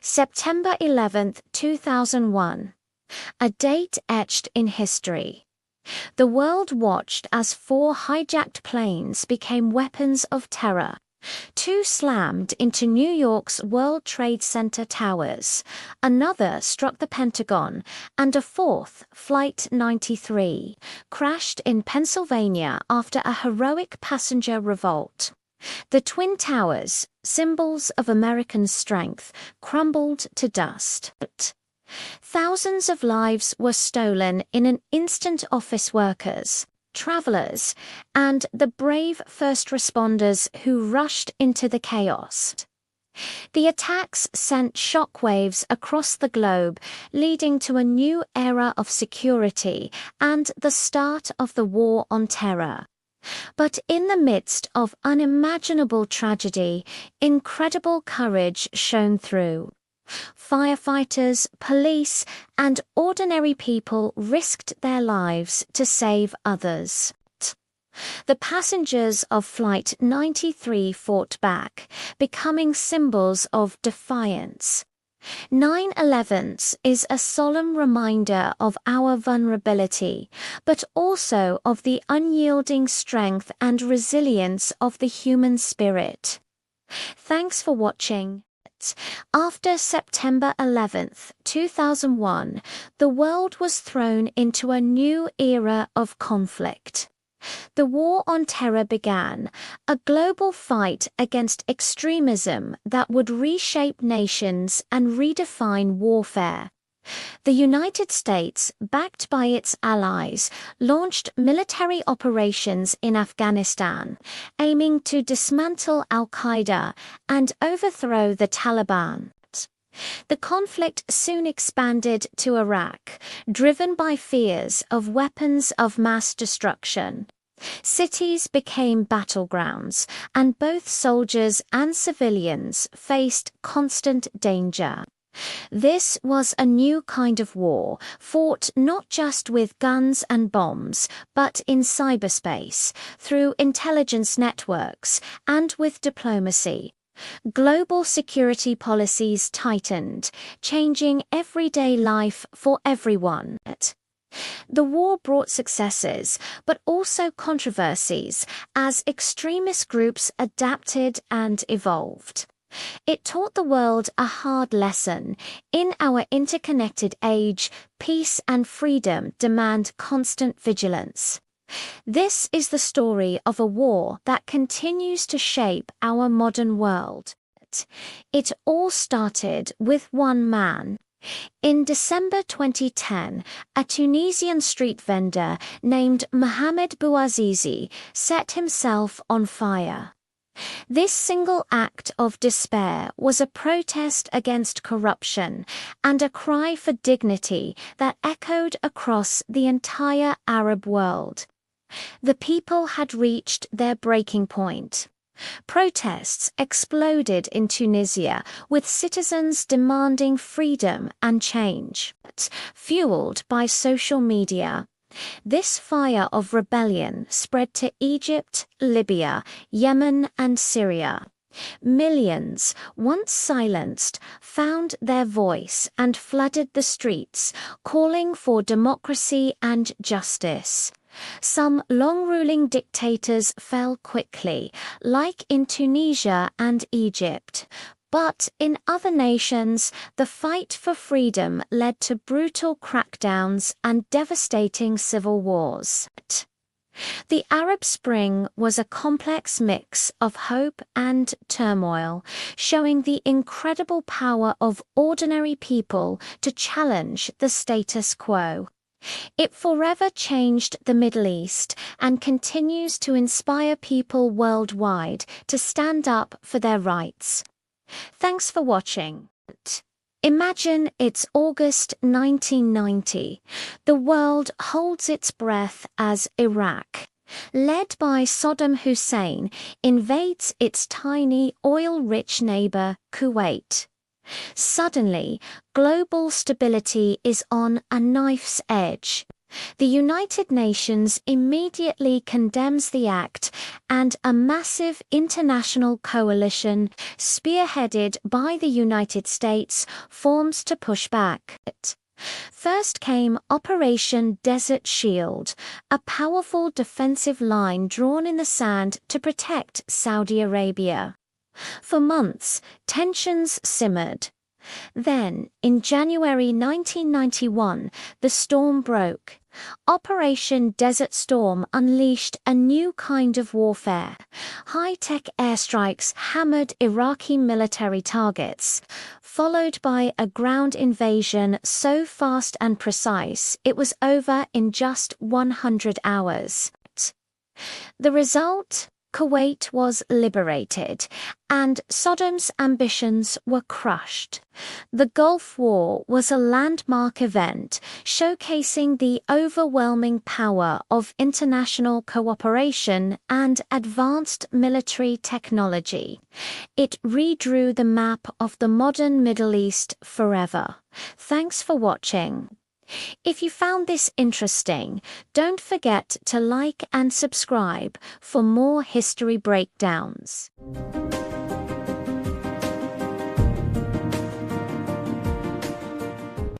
September 11, 2001. A date etched in history. The world watched as 4 hijacked planes became weapons of terror. 2 slammed into New York's World Trade Center towers, another struck the Pentagon, and a 4th, Flight 93, crashed in Pennsylvania after a heroic passenger revolt. The Twin Towers, symbols of American strength, crumbled to dust. Thousands of lives were stolen in an instant. Office workers, travelers, and the brave first responders who rushed into the chaos. The attacks sent shockwaves across the globe, leading to a new era of security and the start of the War on Terror. But in the midst of unimaginable tragedy, incredible courage shone through. Firefighters, police, and ordinary people risked their lives to save others. The passengers of Flight 93 fought back, becoming symbols of defiance. 9/11 is a solemn reminder of our vulnerability, but also of the unyielding strength and resilience of the human spirit. Thanks for watching. After September 11, 2001, the world was thrown into a new era of conflict. The War on Terror began, a global fight against extremism that would reshape nations and redefine warfare. The United States, backed by its allies, launched military operations in Afghanistan, aiming to dismantle al-Qaeda and overthrow the Taliban. The conflict soon expanded to Iraq, driven by fears of weapons of mass destruction. Cities became battlegrounds, and both soldiers and civilians faced constant danger. This was a new kind of war, fought not just with guns and bombs, but in cyberspace, through intelligence networks, and with diplomacy. Global security policies tightened, changing everyday life for everyone. The war brought successes, but also controversies, as extremist groups adapted and evolved. It taught the world a hard lesson. In our interconnected age, peace and freedom demand constant vigilance. This is the story of a war that continues to shape our modern world. It all started with one man. In December 2010, a Tunisian street vendor named Mohamed Bouazizi set himself on fire. This single act of despair was a protest against corruption and a cry for dignity that echoed across the entire Arab world. The people had reached their breaking point. Protests exploded in Tunisia, with citizens demanding freedom and change, fueled by social media. This fire of rebellion spread to Egypt, Libya, Yemen, and Syria. Millions, once silenced, found their voice and flooded the streets, calling for democracy and justice. Some long-ruling dictators fell quickly, like in Tunisia and Egypt. But in other nations, the fight for freedom led to brutal crackdowns and devastating civil wars. The Arab Spring was a complex mix of hope and turmoil, showing the incredible power of ordinary people to challenge the status quo. It forever changed the Middle East and continues to inspire people worldwide to stand up for their rights. Thanks for watching. Imagine it's August 1990. The world holds its breath as Iraq, led by Saddam Hussein, invades its tiny oil-rich neighbor, Kuwait. Suddenly, global stability is on a knife's edge. The United Nations immediately condemns the act, and a massive international coalition, spearheaded by the United States, forms to push back. First came Operation Desert Shield, a powerful defensive line drawn in the sand to protect Saudi Arabia. For months, tensions simmered. Then, in January 1991, the storm broke. Operation Desert Storm unleashed a new kind of warfare. High-tech airstrikes hammered Iraqi military targets, followed by a ground invasion so fast and precise it was over in just 100 hours. The result? Kuwait was liberated, and Saddam's ambitions were crushed. The Gulf War was a landmark event, showcasing the overwhelming power of international cooperation and advanced military technology. It redrew the map of the modern Middle East forever. Thanks for watching. If you found this interesting, don't forget to like and subscribe for more history breakdowns.